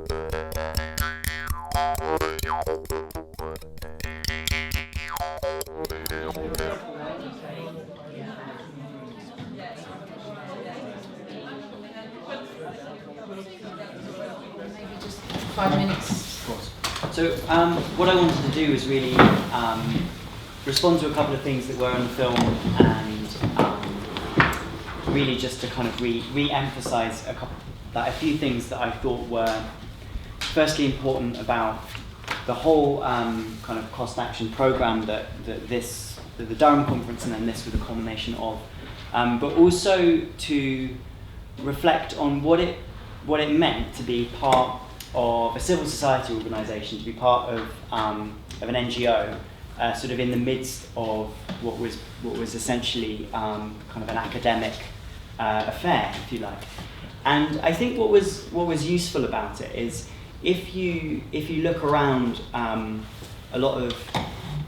Maybe just 5 minutes. Of course. So what I wanted to do is really respond to a couple of things that were on the film, and really just to kind of re-emphasize a few things that I thought were firstly important about the whole kind of cost action program that the Durham conference and then this were the culmination of, but also to reflect on what it meant to be part of a civil society organisation, to be part of an NGO, sort of in the midst of what was essentially kind of an academic affair, if you like. And I think what was useful about it is if you look around a lot of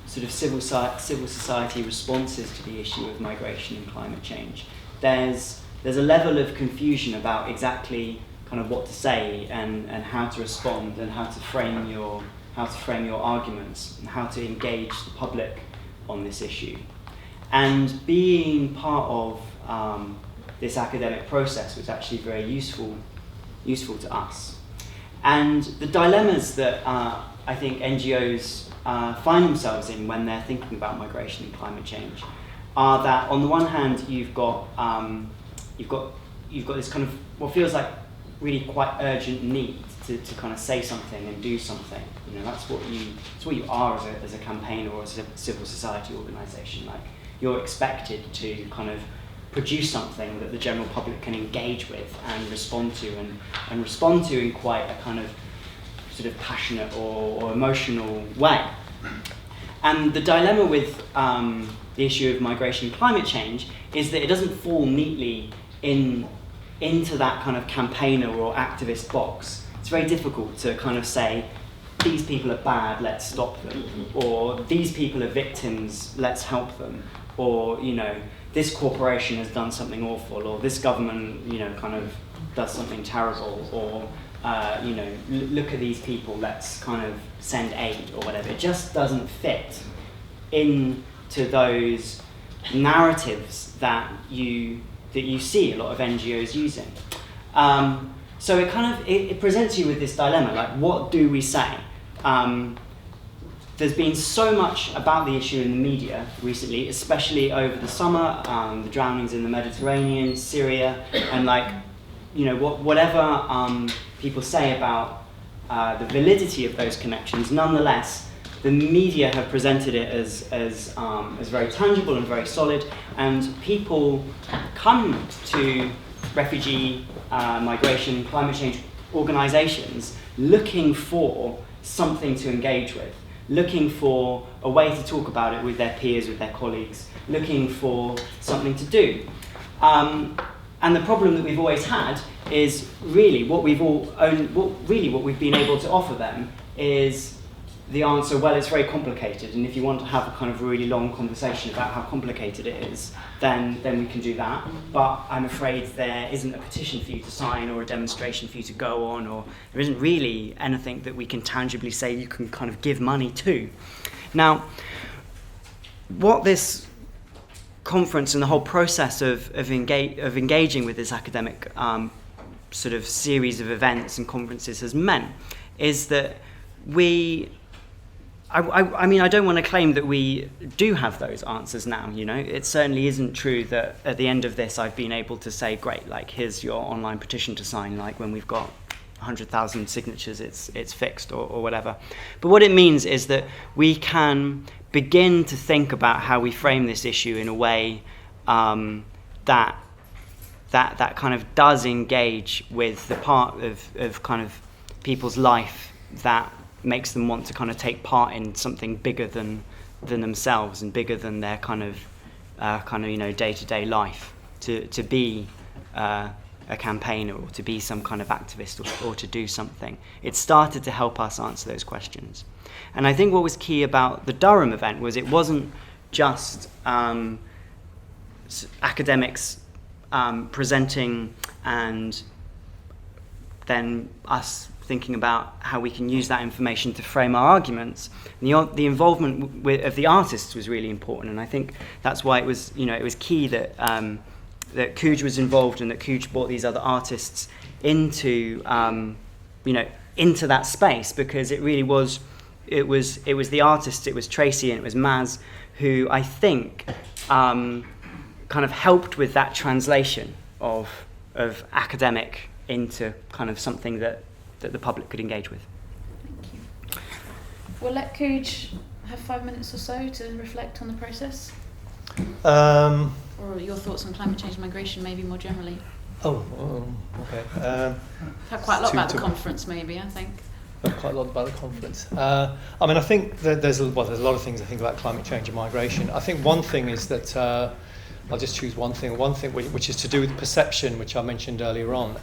sort of civil society responses to the issue of migration and climate change, there's a level of confusion about exactly kind of what to say and how to respond and how to frame your arguments and how to engage the public on this issue. And being part of this academic process was actually very useful to us. And the dilemmas that I think NGOs find themselves in when they're thinking about migration and climate change are that on the one hand you've got this kind of what feels like really quite urgent need to kind of say something and do something. You know, that's what you are as a campaigner or as a civil society organisation. Like, you're expected to kind of produce something that the general public can engage with and respond to, and respond to in quite a kind of sort of passionate or emotional way. And the dilemma with the issue of migration and climate change is that it doesn't fall neatly into that kind of campaigner or activist box. It's very difficult to kind of say, these people are bad, let's stop them, or these people are victims, let's help them, or, you know, this corporation has done something awful, or this government, you know, kind of does something terrible, or, you know, look at these people, let's kind of send aid or whatever. It just doesn't fit into those narratives that you see a lot of NGOs using. So it kind of it presents you with this dilemma, like, what do we say? There's been so much about the issue in the media recently, especially over the summer, the drownings in the Mediterranean, Syria, and, like, you know, whatever people say about the validity of those connections, nonetheless, the media have presented it as very tangible and very solid, and people come to refugee, migration, climate change organisations looking for something to engage with, looking for a way to talk about it with their peers, with their colleagues, looking for something to do. And the problem that we've always had is really what we've been able to offer them is the answer, well, it's very complicated, and if you want to have a kind of really long conversation about how complicated it is, then we can do that. But I'm afraid there isn't a petition for you to sign or a demonstration for you to go on, or there isn't really anything that we can tangibly say you can kind of give money to. Now, what this conference and the whole process of engaging with this academic sort of series of events and conferences has meant is that I mean, I don't want to claim that we do have those answers now, you know. It certainly isn't true that at the end of this I've been able to say, great, like, here's your online petition to sign, like, when we've got 100,000 signatures, it's fixed or whatever. But what it means is that we can begin to think about how we frame this issue in a way that kind of does engage with the part of kind of people's life that makes them want to kind of take part in something bigger than themselves and bigger than their kind of you know, day-to-day life, to be a campaigner or to be some kind of activist or to do something. It started to help us answer those questions. And I think what was key about the Durham event was it wasn't just academics presenting and then us thinking about how we can use that information to frame our arguments. And the involvement of the artists was really important, and I think that's why it was key that that Kooj was involved and that Kooj brought these other artists into into that space, because it really was the artists, it was Tracy and it was Maz who I think kind of helped with that translation of academic into kind of something that the public could engage with. Thank you. We'll let Kooj have 5 minutes or so to reflect on the process. Or your thoughts on climate change and migration, maybe more generally. Okay. We've had quite a lot about the conference, maybe, I think. Quite a lot about the conference. I mean, I think that there's a lot of things I think about climate change and migration. I think one thing is that I'll just choose one thing which is to do with perception, which I mentioned earlier on.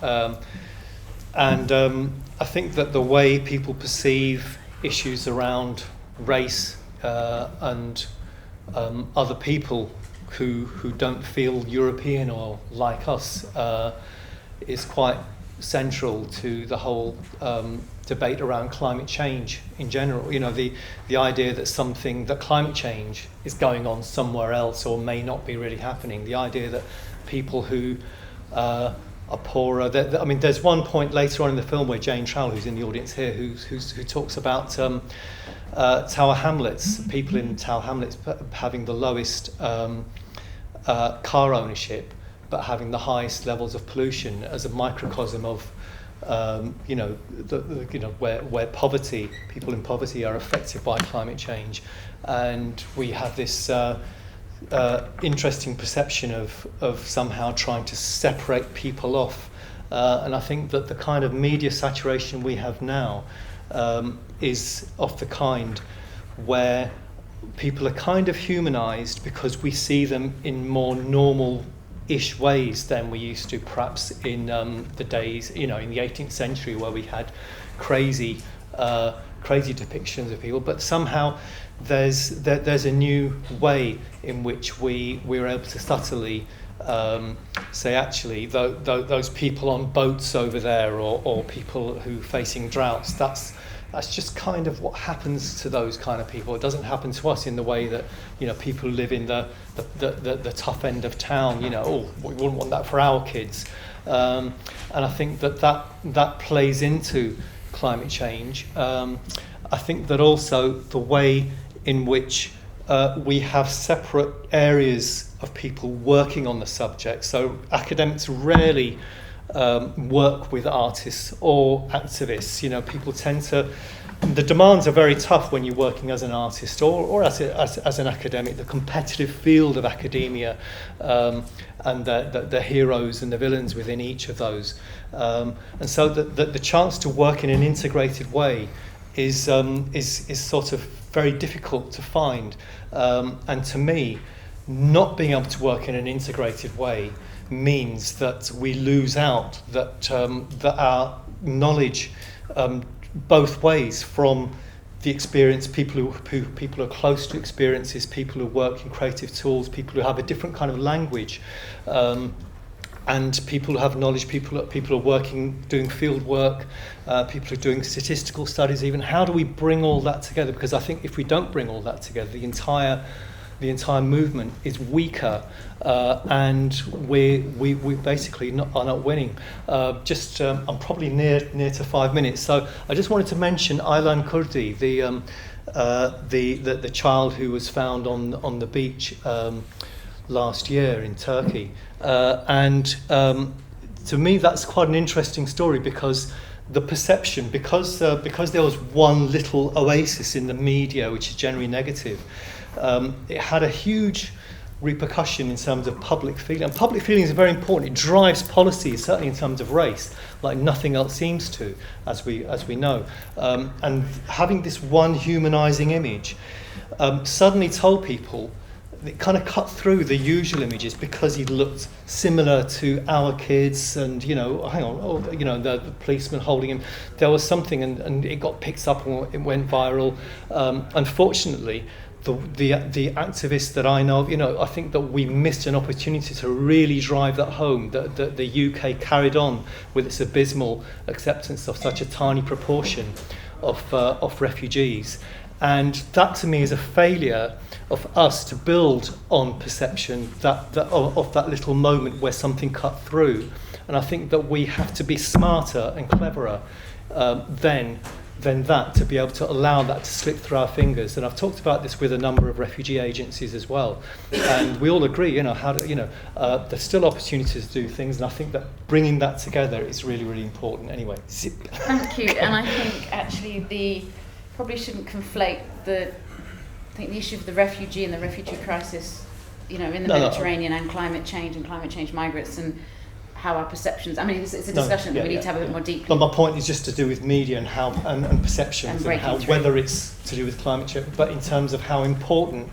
I think that the way people perceive issues around race and other people who don't feel European or like us is quite central to the whole debate around climate change in general. You know, the idea that climate change is going on somewhere else or may not be really happening. The idea that people who are poorer. I mean, there's one point later on in the film where Jane Trowell, who's in the audience here, who talks about Tower Hamlets, people in Tower Hamlets having the lowest car ownership, but having the highest levels of pollution as a microcosm of where poverty, people in poverty are affected by climate change, and we have this interesting perception of somehow trying to separate people off, and I think that the kind of media saturation we have now is of the kind where people are kind of humanized because we see them in more normal-ish ways than we used to, perhaps in the days, in the 18th century, where we had crazy depictions of people. But somehow there's a new way in which we're able to subtly say, actually, those people on boats over there, or people who are facing droughts, that's just kind of what happens to those kind of people. It doesn't happen to us in the way that people who live in the tough end of town. We wouldn't want that for our kids. And I think that plays into climate change. I think that also the way in which we have separate areas of people working on the subject. So academics rarely work with artists or activists. People tend to. The demands are very tough when you're working as an artist or as an academic. The competitive field of academia and the heroes and the villains within each of those, and so the chance to work in an integrated way is sort of very difficult to find. And to me, not being able to work in an integrated way means that we lose out, that our knowledge both ways from the experience, people who are close to experiences, people who work in creative tools, people who have a different kind of language, and people who have knowledge, people are working, doing field work, people who are doing statistical studies even. How do we bring all that together? Because I think if we don't bring all that together, the entire movement is weaker, and we basically are not winning. I'm probably near to 5 minutes, so I just wanted to mention Aylan Kurdi, the child who was found on the beach last year in Turkey, and to me that's quite an interesting story, because the perception, because there was one little oasis in the media which is generally negative. It had a huge repercussion in terms of public feeling. And public feeling is very important. It drives policy, certainly in terms of race, like nothing else seems to, as we know. And having this one humanizing image suddenly told people, it kind of cut through the usual images, because he looked similar to our kids, and the policeman holding him. There was something, and it got picked up and it went viral. Unfortunately, the activists that I know, I think that we missed an opportunity to really drive that home, that the UK carried on with its abysmal acceptance of such a tiny proportion of refugees. And that to me is a failure of us to build on perception of that little moment where something cut through. And I think that we have to be smarter and cleverer than that to be able to allow that to slip through our fingers. And I've talked about this with a number of refugee agencies as well, and we all agree, there's still opportunities to do things, and I think that bringing that together is really, really important. Anyway, zip. Thank you. And I think actually probably shouldn't conflate the issue of the refugee and the refugee crisis, in the Mediterranean and climate change migrants and how our perceptions. I mean, it's a discussion that we need to have a bit more deeply. But my point is just to do with media and how and perceptions and how, whether it's to do with climate change, but in terms of how important,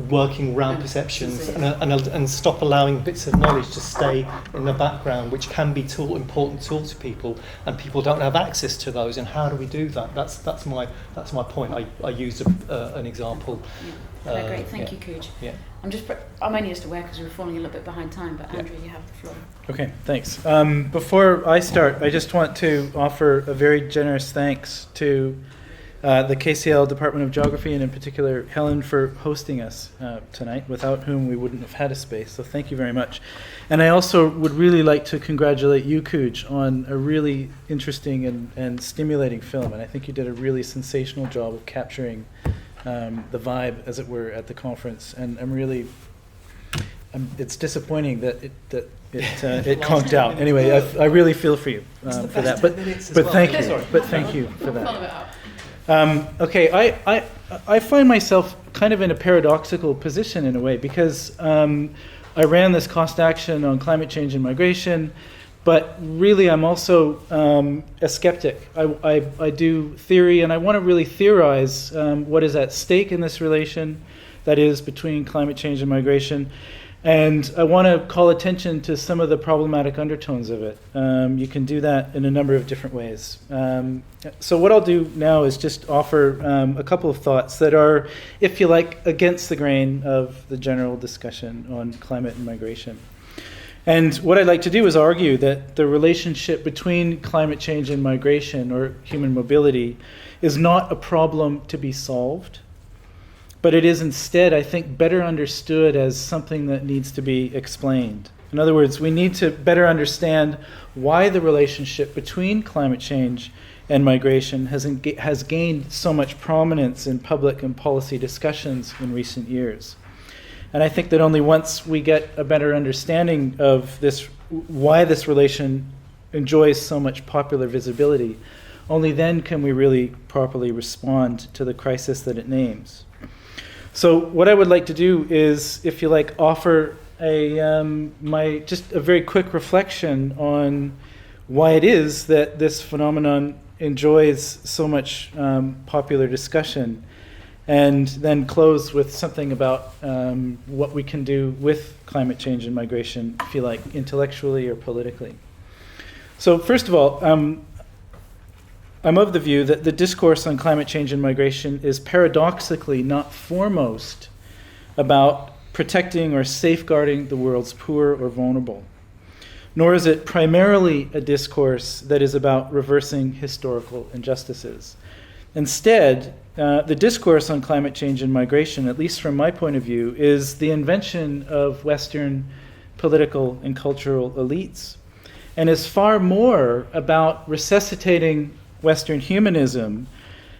working around perceptions and stop allowing bits of knowledge to stay in the background, which can be important tools to people, and people don't have access to those. And how do we do that? That's my point. I used an example. Yeah. Great, thank you, Kooj. Yeah. I'm only just aware because we were falling a little bit behind time, but Andrew, you have the floor. Okay, thanks. Before I start, I just want to offer a very generous thanks to the KCL Department of Geography, and in particular Helen, for hosting us tonight, without whom we wouldn't have had a space. So thank you very much. And I also would really like to congratulate you, Kooj, on a really interesting and stimulating film. And I think you did a really sensational job of capturing the vibe, as it were, at the conference. And it's disappointing that it conked out. Anyway, I really feel for you for that. But thank you. But thank you for that. Okay, I find myself kind of in a paradoxical position in a way, because I ran this cost action on climate change and migration, but really I'm also a skeptic. I do theory, and I want to really theorize what is at stake in this relation, that is, between climate change and migration. And I want to call attention to some of the problematic undertones of it. You can do that in a number of different ways. So what I'll do now is just offer a couple of thoughts that are, if you like, against the grain of the general discussion on climate and migration. And what I'd like to do is argue that the relationship between climate change and migration, or human mobility, is not a problem to be solved, but it is instead, I think, better understood as something that needs to be explained. In other words, we need to better understand why the relationship between climate change and migration has gained so much prominence in public and policy discussions in recent years. And I think that only once we get a better understanding of this, why this relation enjoys so much popular visibility, only then can we really properly respond to the crisis that it names. So what I would like to do is, if you like, offer just a very quick reflection on why it is that this phenomenon enjoys so much popular discussion, and then close with something about what we can do with climate change and migration, if you like, intellectually or politically. So first of all, I'm of the view that the discourse on climate change and migration is paradoxically not foremost about protecting or safeguarding the world's poor or vulnerable, nor is it primarily a discourse that is about reversing historical injustices. Instead, the discourse on climate change and migration, at least from my point of view, is the invention of Western political and cultural elites, and is far more about resuscitating Western humanism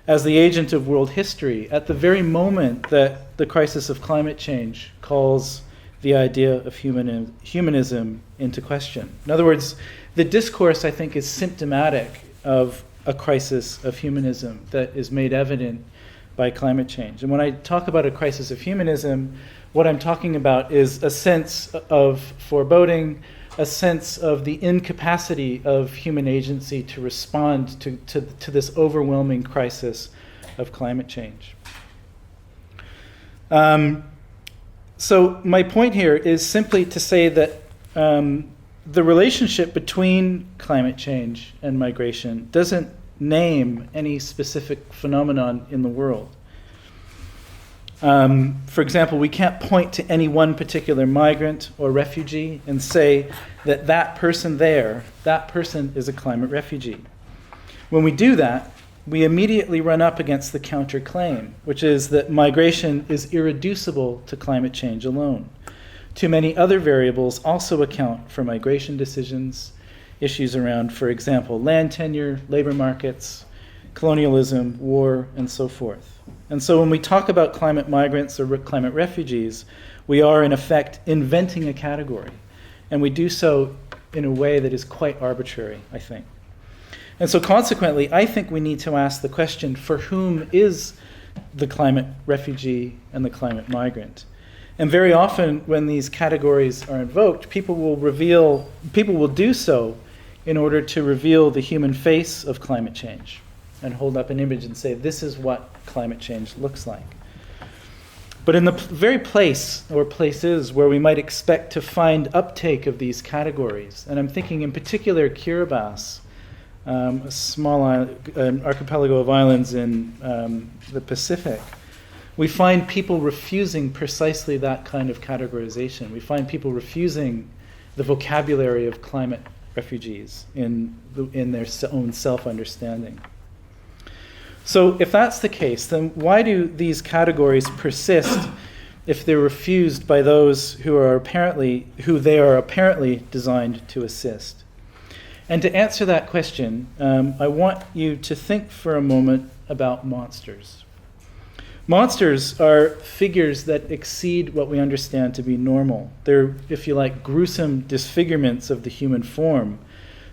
as the agent of world history at the very moment that the crisis of climate change calls the idea of humanism into question. In other words, the discourse, I think, is symptomatic of a crisis of humanism that is made evident by climate change. And when I talk about a crisis of humanism, what I'm talking about is a sense of foreboding, a sense of the incapacity of human agency to respond to this overwhelming crisis of climate change. So my point here is simply to say that the relationship between climate change and migration doesn't name any specific phenomenon in the world. For example, we can't point to any one particular migrant or refugee and say that that person there, that person is a climate refugee. When we do that, we immediately run up against the counterclaim, which is that migration is irreducible to climate change alone. Too many other variables also account for migration decisions, issues around, for example, land tenure, labor markets, colonialism, war, and so forth. And so when we talk about climate migrants or climate refugees, we are in effect inventing a category. And we do so in a way that is quite arbitrary, I think. And so consequently, I think we need to ask the question, for whom is the climate refugee and the climate migrant? And very often when these categories are invoked, people will do so in order to reveal the human face of climate change and hold up an image and say, this is what climate change looks like. But in the very place or places where we might expect to find uptake of these categories, and I'm thinking in particular Kiribati, a small an archipelago of islands in the Pacific, we find people refusing precisely that kind of categorization. We find people refusing the vocabulary of climate refugees in their own self-understanding. So if that's the case, then why do these categories persist if they're refused by those who they are apparently designed to assist? And to answer that question, I want you to think for a moment about monsters. Monsters are figures that exceed what we understand to be normal. They're, if you like, gruesome disfigurements of the human form.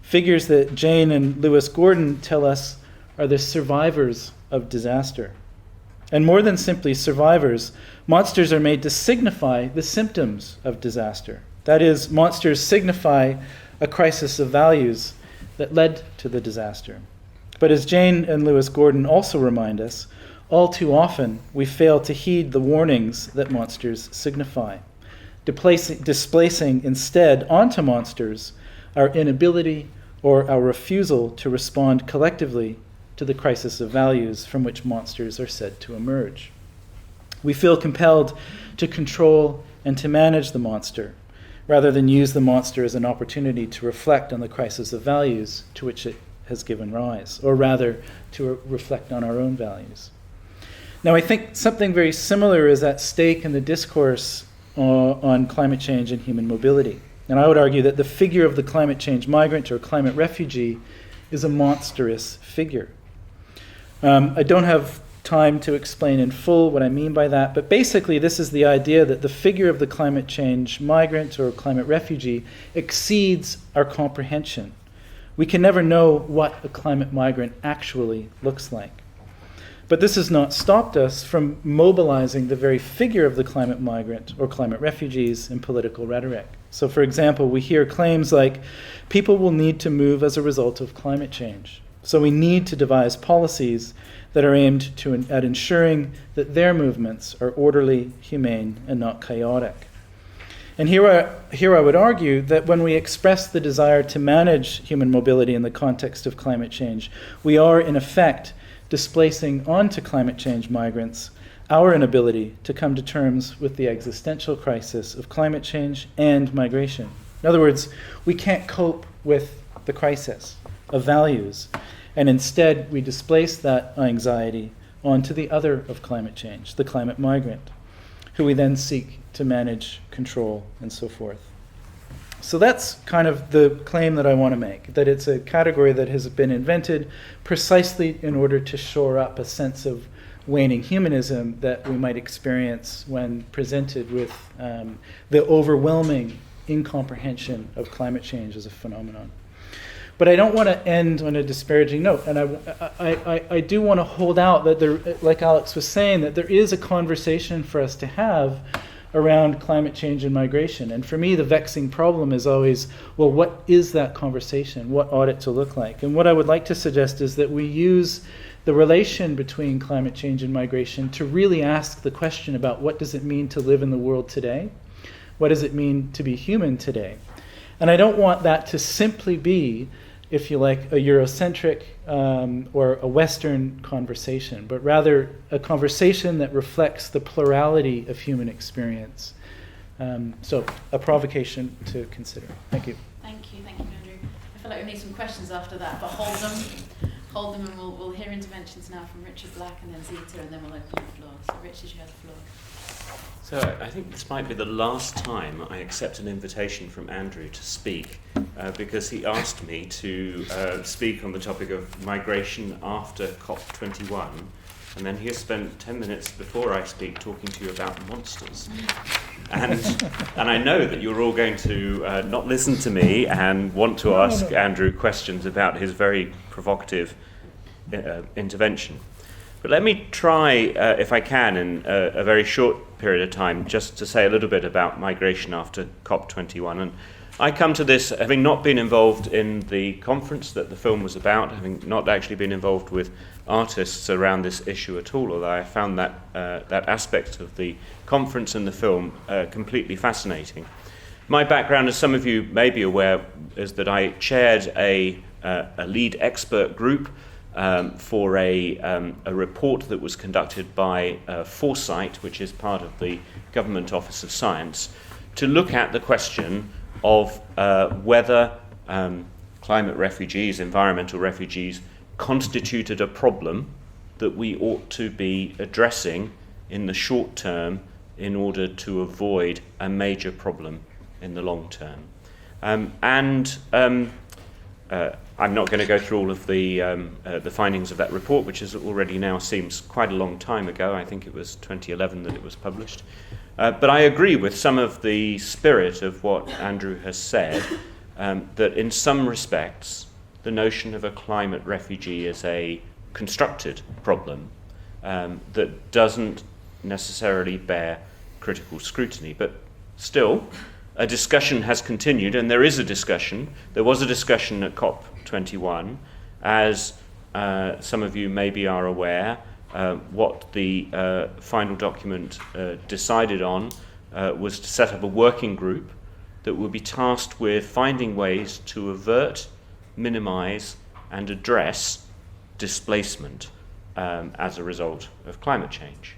Figures that Jane and Lewis Gordon tell us are the survivors of disaster. And more than simply survivors, monsters are made to signify the symptoms of disaster. That is, monsters signify a crisis of values that led to the disaster. But as Jane and Lewis Gordon also remind us, all too often we fail to heed the warnings that monsters signify, displacing instead onto monsters our inability or our refusal to respond collectively to the crisis of values from which monsters are said to emerge. We feel compelled to control and to manage the monster, rather than use the monster as an opportunity to reflect on the crisis of values to which it has given rise, or rather to reflect on our own values. Now, I think something very similar is at stake in the discourse on climate change and human mobility. And I would argue that the figure of the climate change migrant or climate refugee is a monstrous figure. I don't have time to explain in full what I mean by that, but basically this is the idea that the figure of the climate change migrant or climate refugee exceeds our comprehension. We can never know what a climate migrant actually looks like. But this has not stopped us from mobilizing the very figure of the climate migrant or climate refugees in political rhetoric. So for example, we hear claims like, people will need to move as a result of climate change. So we need to devise policies that are aimed at ensuring that their movements are orderly, humane, and not chaotic. And here I would argue that when we express the desire to manage human mobility in the context of climate change, we are in effect displacing onto climate change migrants our inability to come to terms with the existential crisis of climate change and migration. In other words, we can't cope with the crisis of values, and instead we displace that anxiety onto the other of climate change, the climate migrant, who we then seek to manage, control, and so forth. So that's kind of the claim that I want to make, that it's a category that has been invented precisely in order to shore up a sense of waning humanism that we might experience when presented with the overwhelming incomprehension of climate change as a phenomenon. But I don't want to end on a disparaging note, and I do want to hold out that there, like Alex was saying, that there is a conversation for us to have around climate change and migration. And for me, the vexing problem is always, well, what is that conversation? What ought it to look like? And what I would like to suggest is that we use the relation between climate change and migration to really ask the question about what does it mean to live in the world today? What does it mean to be human today? And I don't want that to simply be if you like, a Eurocentric or a Western conversation, but rather a conversation that reflects the plurality of human experience. So a provocation to consider. Thank you. Thank you, Andrew. I feel like we need some questions after that, but hold them, and we'll hear interventions now from Richard Black and then Zita, and then we'll open the floor. So Richard, you have the floor. So I think this might be the last time I accept an invitation from Andrew to speak, because he asked me to speak on the topic of migration after COP21, and then he has spent 10 minutes before I speak talking to you about monsters. And I know that you're all going to not listen to me and want to ask Andrew questions about his very provocative intervention. But let me try, if I can, in a very short period of time, just to say a little bit about migration after COP21. And I come to this having not been involved in the conference that the film was about, having not actually been involved with artists around this issue at all, although I found that aspect of the conference and the film completely fascinating. My background, as some of you may be aware, is that I chaired a lead expert group for a report that was conducted by Foresight, which is part of the Government Office of Science, to look at the question of whether climate refugees, environmental refugees, constituted a problem that we ought to be addressing in the short term in order to avoid a major problem in the long term. I'm not going to go through all of the findings of that report, which is already now seems quite a long time ago. I think it was 2011 that it was published. But I agree with some of the spirit of what Andrew has said, that in some respects, the notion of a climate refugee is a constructed problem that doesn't necessarily bear critical scrutiny. But still, a discussion has continued, and there is a discussion. There was a discussion at COP21, as some of you maybe are aware. What the final document decided on was to set up a working group that will be tasked with finding ways to avert, minimize, and address displacement as a result of climate change.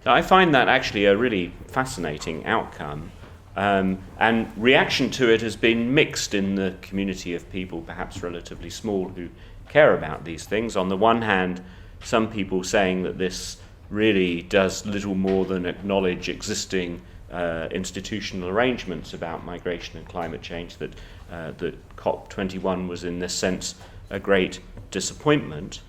Now, I find that actually a really fascinating outcome. And reaction to it has been mixed in the community of people, perhaps relatively small, who care about these things. On the one hand, some people saying that this really does little more than acknowledge existing institutional arrangements about migration and climate change, that COP21 was in this sense a great disappointment.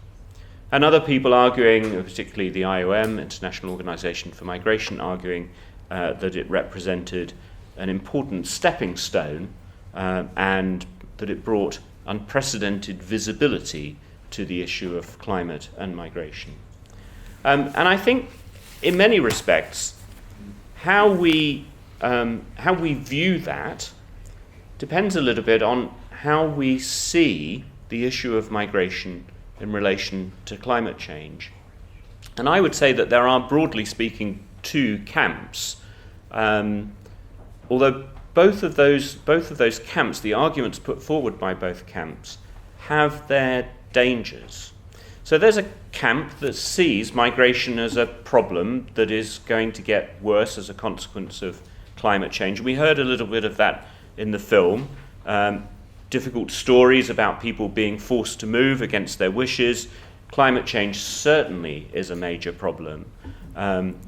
And other people arguing, particularly the IOM, International Organization for Migration, arguing that it represented an important stepping stone and that it brought unprecedented visibility to the issue of climate and migration. And I think in many respects, how we view that depends a little bit on how we see the issue of migration in relation to climate change. And I would say that there are, broadly speaking, two camps. Although both of those camps, the arguments put forward by both camps, have their dangers. So there's a camp that sees migration as a problem that is going to get worse as a consequence of climate change. We heard a little bit of that in the film. Difficult stories about people being forced to move against their wishes. Climate change certainly is a major problem.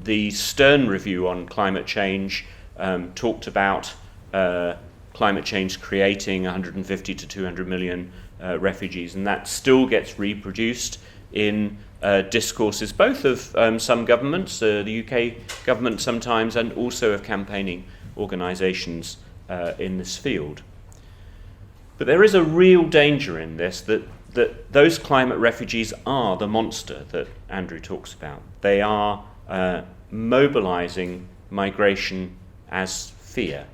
The Stern Review on climate change talked about climate change creating 150 to 200 million refugees, and that still gets reproduced in discourses both of some governments, the UK government sometimes, and also of campaigning organisations in this field. But there is a real danger in this that those climate refugees are the monster that Andrew talks about. They are mobilising migration as fear.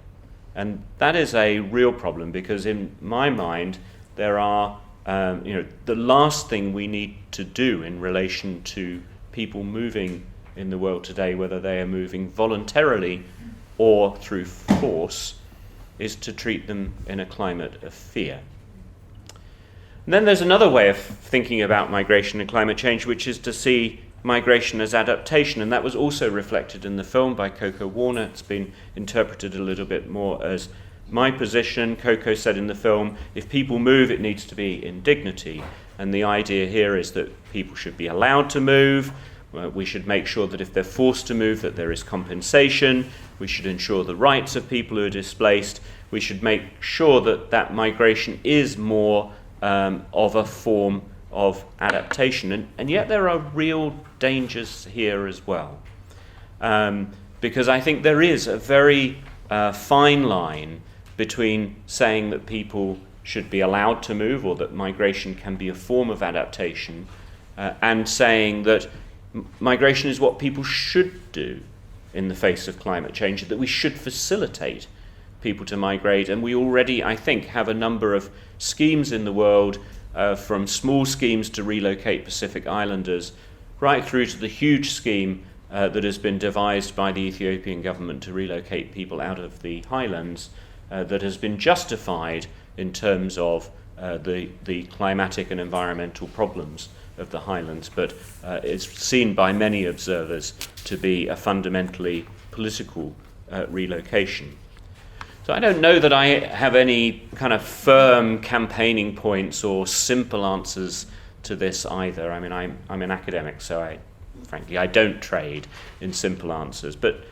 And that is a real problem, because in my mind there are, the last thing we need to do in relation to people moving in the world today, whether they are moving voluntarily or through force, is to treat them in a climate of fear. And then there's another way of thinking about migration and climate change, which is to see migration as adaptation, and that was also reflected in the film by Coco Warner. It's been interpreted a little bit more as my position. Coco said in the film, if people move, it needs to be in dignity. And the idea here is that people should be allowed to move. We should make sure that if they're forced to move, that there is compensation. We should ensure the rights of people who are displaced. We should make sure that that migration is more of a form of adaptation. And yet there are real dangers here as well. Because I think there is a very fine line between saying that people should be allowed to move, or that migration can be a form of adaptation, and saying that migration is what people should do in the face of climate change, that we should facilitate people to migrate. And we already, I think, have a number of schemes in the world, from small schemes to relocate Pacific Islanders, right through to the huge scheme that has been devised by the Ethiopian government to relocate people out of the highlands, that has been justified in terms of the climatic and environmental problems of the highlands, but is seen by many observers to be a fundamentally political relocation. So I don't know that I have any kind of firm campaigning points or simple answers to this either. I mean, I'm an academic, so frankly, I don't trade in simple answers. But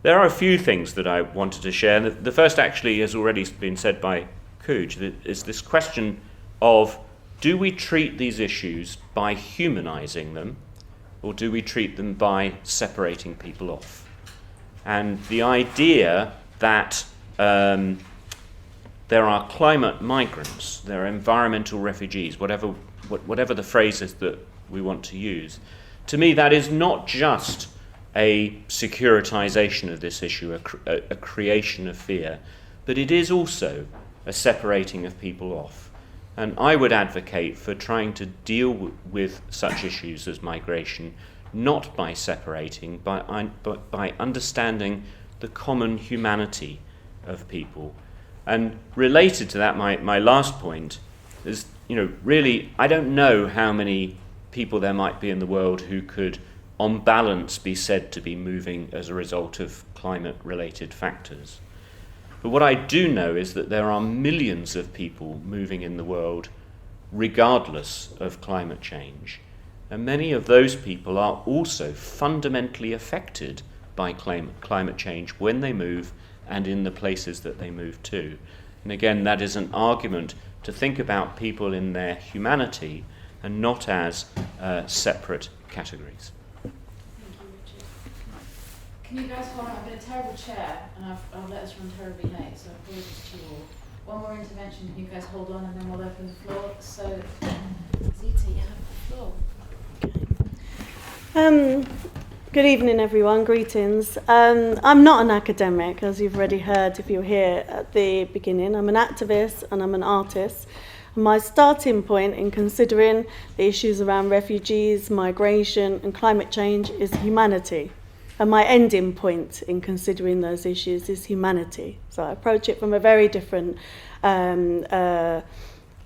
there are a few things that I wanted to share. The first actually has already been said by Kooj, is this question of, do we treat these issues by humanizing them, or do we treat them by separating people off? And the idea that there are climate migrants, there are environmental refugees, whatever the phrase is that we want to use, to me that is not just a securitization of this issue, a creation of fear, but it is also a separating of people off. And I would advocate for trying to deal with such issues as migration, not by separating, but by understanding the common humanity of people. And related to that, my last point is, really, I don't know how many people there might be in the world who could, on balance, be said to be moving as a result of climate-related factors. But what I do know is that there are millions of people moving in the world regardless of climate change. And many of those people are also fundamentally affected by climate change when they move and in the places that they move to. And again, that is an argument to think about people in their humanity and not as separate categories. Can you guys hold on? I've been a terrible chair, and I've let us run terribly late, so apologies to you all. One more intervention, you guys hold on, and then we'll open the floor. So, Zita, you have the floor. Good evening, everyone. Greetings. I'm not an academic, as you've already heard if you were here at the beginning. I'm an activist and I'm an artist. My starting point in considering the issues around refugees, migration, and climate change is humanity. And my ending point in considering those issues is humanity. So I approach it from a very different angle,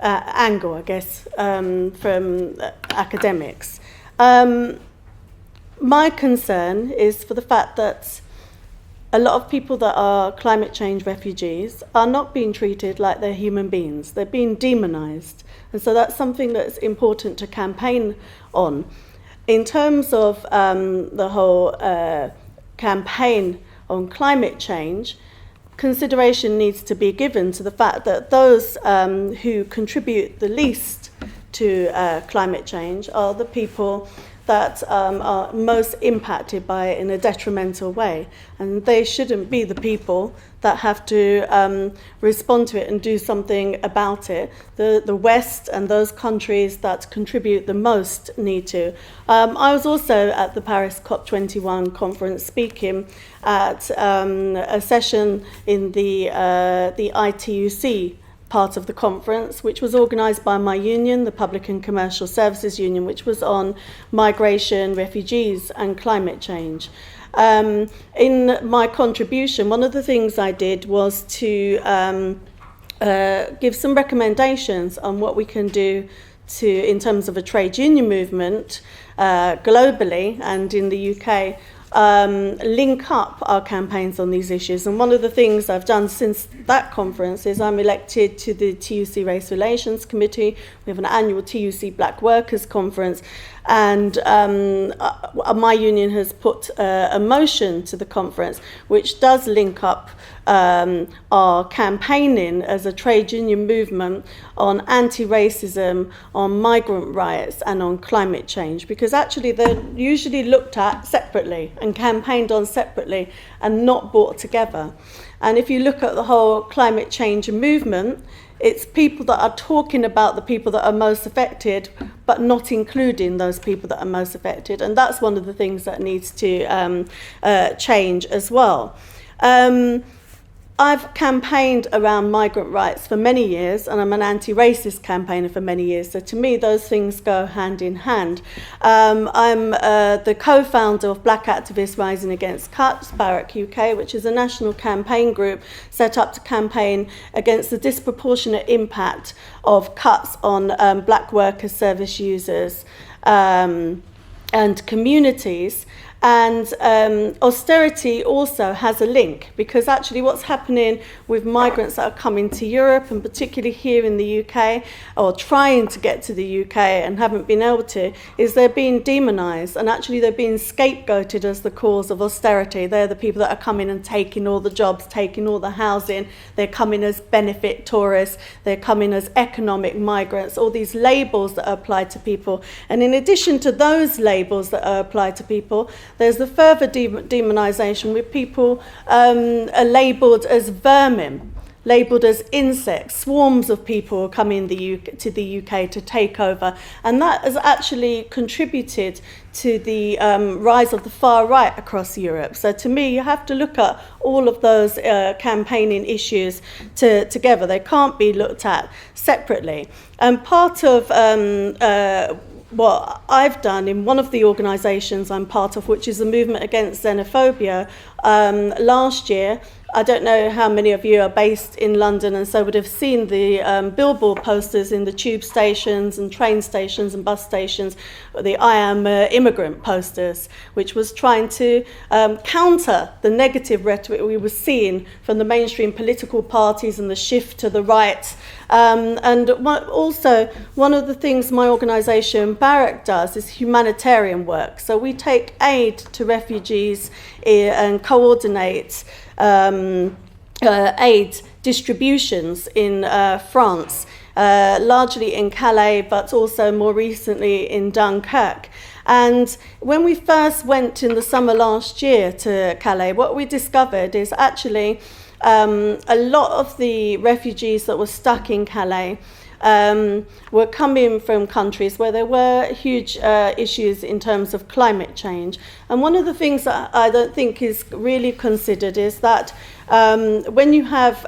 I guess, from academics. My concern is for the fact that a lot of people that are climate change refugees are not being treated like they're human beings. They're being demonized. And so that's something that's important to campaign on. In terms of the whole campaign on climate change, consideration needs to be given to the fact that those who contribute the least to climate change are the people that are most impacted by it in a detrimental way. And they shouldn't be the people that have to respond to it and do something about it. The West and those countries that contribute the most need to. I was also at the Paris COP21 conference speaking at a session in the ITUC part of the conference, which was organised by my union, the Public and Commercial Services Union, which was on migration, refugees and climate change. In my contribution, one of the things I did was to give some recommendations on what we can do in terms of a trade union movement globally and in the UK, link up our campaigns on these issues. And one of the things I've done since that conference is I'm elected to the TUC Race Relations Committee. We have an annual TUC Black Workers Conference, and my union has put a motion to the conference which does link up our campaigning as a trade union movement on anti-racism, on migrant rights, and on climate change, because actually they're usually looked at separately and campaigned on separately and not brought together. And if you look at the whole climate change movement, it's people that are talking about the people that are most affected, but not including those people that are most affected. And that's one of the things that needs to change as well. I've campaigned around migrant rights for many years, and I'm an anti-racist campaigner for many years. So to me, those things go hand in hand. I'm the co-founder of Black Activists Rising Against Cuts, Barrack UK, which is a national campaign group set up to campaign against the disproportionate impact of cuts on black workers, service users, and communities. And austerity also has a link, because actually what's happening with migrants that are coming to Europe, and particularly here in the UK, or trying to get to the UK and haven't been able to, is they're being demonised, and actually they're being scapegoated as the cause of austerity. They're the people that are coming and taking all the jobs, taking all the housing. They're coming as benefit tourists. They're coming as economic migrants, all these labels that are applied to people. And in addition to those labels that are applied to people, there's the further demonisation with people are labelled as vermin, labelled as insects. Swarms of people are coming to the UK to take over. And that has actually contributed to the rise of the far right across Europe. So to me, you have to look at all of those campaigning issues together. They can't be looked at separately. And part of what I've done in one of the organisations I'm part of, which is the movement against xenophobia, last year, I don't know how many of you are based in London and so would have seen the billboard posters in the tube stations and train stations and bus stations, the I am immigrant posters, which was trying to counter the negative rhetoric we were seeing from the mainstream political parties and the shift to the right. And also, one of the things my organisation, Barrack, does is humanitarian work. So we take aid to refugees and coordinate aid distributions in France, largely in Calais, but also more recently in Dunkirk. And when we first went in the summer last year to Calais, what we discovered is actually a lot of the refugees that were stuck in Calais were coming from countries where there were huge issues in terms of climate change. And one of the things that I don't think is really considered is that when you have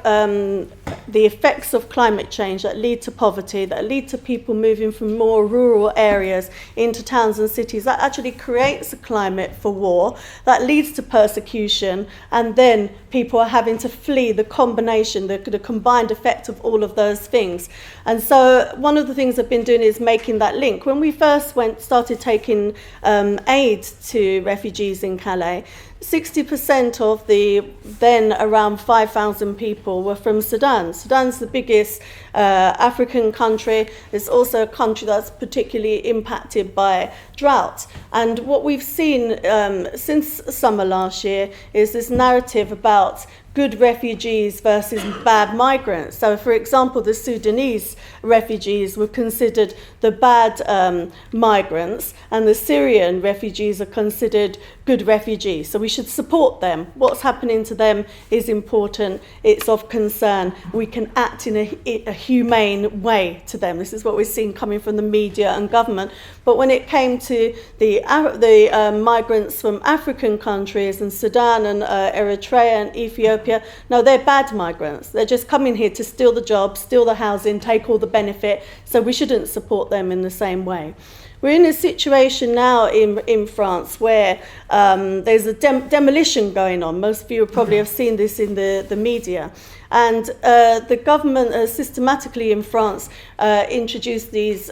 the effects of climate change that lead to poverty, that lead to people moving from more rural areas into towns and cities, that actually creates a climate for war, that leads to persecution, and then people are having to flee the combination, the combined effect of all of those things. And so one of the things I've been doing is making that link. When we first started taking aid to refugees in Calais, 60% of the then around 5,000 people were from Sudan. Sudan's the biggest African country. It's also a country that's particularly impacted by drought. And what we've seen since summer last year is this narrative about good refugees versus bad migrants. So, for example, the Sudanese refugees were considered the bad migrants, and the Syrian refugees are considered good refugees. So we should support them. What's happening to them is important. It's of concern. We can act in a humane way to them. This is what we're seeing coming from the media and government. But when it came to the migrants from African countries and Sudan and Eritrea and Ethiopia, no, they're bad migrants. They're just coming here to steal the jobs, steal the housing, take all the benefit. So we shouldn't support them in the same way. We're in a situation now in France where there's a demolition going on. Most of you probably have seen this in the media. And the government has systematically in France introduced these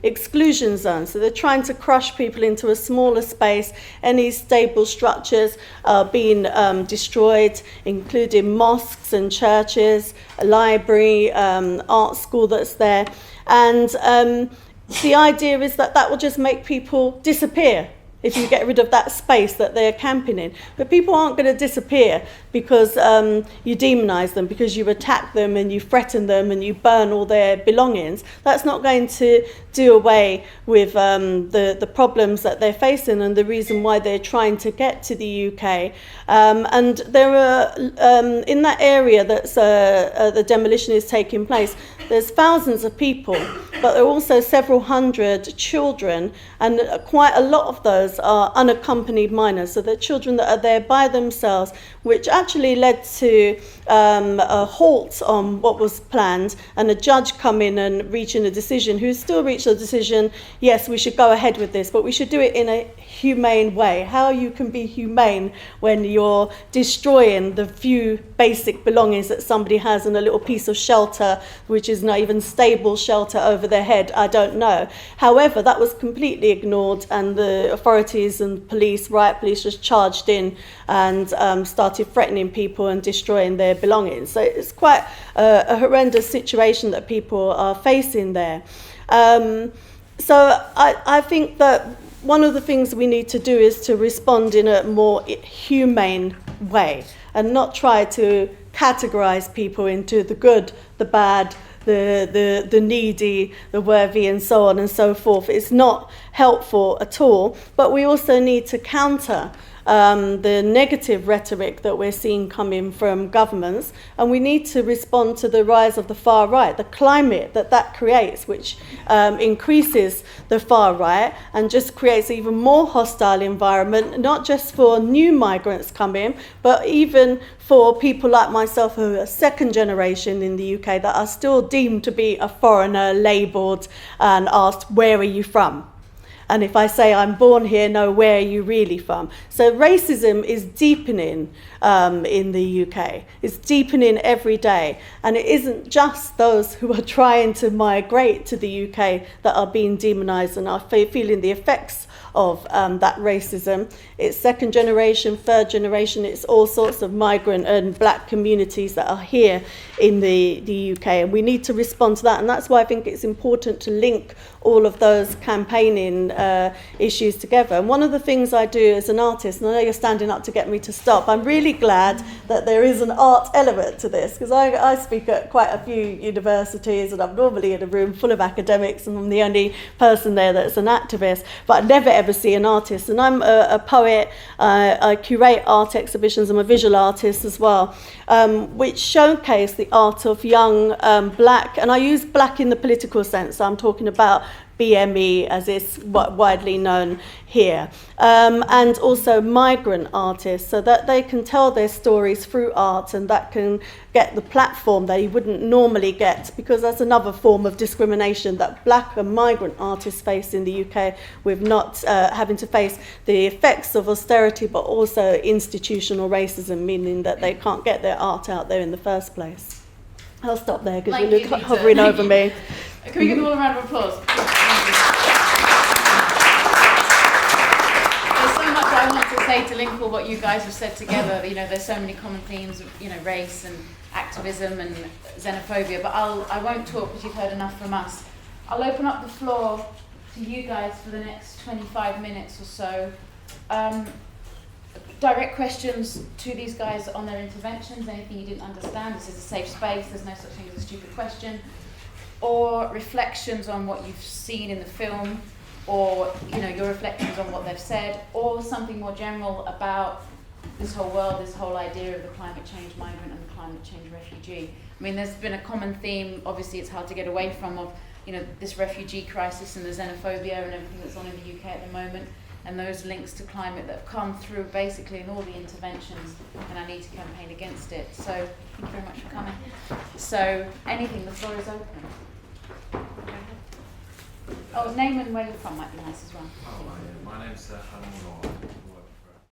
exclusion zones. So they're trying to crush people into a smaller space. Any stable structures are being destroyed, including mosques and churches, a library, art school that's there. And the idea is that will just make people disappear if you get rid of that space that they're camping in. But people aren't going to disappear because you demonise them, because you attack them and you threaten them and you burn all their belongings. That's not going to do away with the problems that they're facing and the reason why they're trying to get to the UK. And there are, in that area that's the demolition is taking place, there's thousands of people, but there are also several hundred children, and quite a lot of those are unaccompanied minors. So they're children that are there by themselves, which actually led to a halt on what was planned, and a judge come in and reaching a decision, who still reached a decision, yes, we should go ahead with this, but we should do it in a humane way. How you can be humane when you're destroying the few basic belongings that somebody has in a little piece of shelter, which is not even stable shelter over their head, I don't know. However, that was completely ignored, and the authorities and police, riot police, just charged in and started threatening people and destroying their belongings. So it's quite a horrendous situation that people are facing there. So I think that one of the things we need to do is to respond in a more humane way and not try to categorize people into the good, the bad, the needy, the worthy, and so on and so forth. It's not helpful at all. But we also need to counter the negative rhetoric that we're seeing coming from governments, and we need to respond to the rise of the far right, the climate that creates, which increases the far right and just creates an even more hostile environment, not just for new migrants coming, but even for people like myself who are second generation in the UK that are still deemed to be a foreigner, labelled and asked, where are you from? And if I say I'm born here, no, where are you really from? So racism is deepening in the UK. It's deepening every day. And it isn't just those who are trying to migrate to the UK that are being demonised and are feeling the effects of that racism. It's second generation, third generation, it's all sorts of migrant and black communities that are here in the UK, and we need to respond to that. And that's why I think it's important to link all of those campaigning issues together. And one of the things I do as an artist, and I know you're standing up to get me to stop, I'm really glad that there is an art element to this, because I speak at quite a few universities and I'm normally in a room full of academics and I'm the only person there that's an activist, but I never ever see an artist. And I'm a poet, I curate art exhibitions, I'm a visual artist as well, which showcase the art of young black, and I use black in the political sense, so I'm talking about BME as is widely known here, and also migrant artists, so that they can tell their stories through art, and that can get the platform they wouldn't normally get, because that's another form of discrimination that black and migrant artists face in the UK, with not having to face the effects of austerity but also institutional racism, meaning that they can't get their art out there in the first place. I'll stop there because you're hovering over me. Can we give them all a round of applause? There's so much I want to say to link all what you guys have said together. You know, there's so many common themes of, you know, race and activism and xenophobia, but I won't talk because you've heard enough from us. I'll open up the floor to you guys for the next 25 minutes or so. Direct questions to these guys on their interventions, anything you didn't understand. This is a safe space, there's no such thing as a stupid question. Or reflections on what you've seen in the film, or, you know, your reflections on what they've said, or something more general about this whole world, this whole idea of the climate change migrant and the climate change refugee. I mean, there's been a common theme, obviously it's hard to get away from, of, you know, this refugee crisis and the xenophobia and everything that's on in the UK at the moment, and those links to climate that have come through basically in all the interventions, and I need to campaign against it. So thank you very much for coming. So anything, the floor is open. Oh, name and where you're from might be nice as well. Oh, my name's Randall.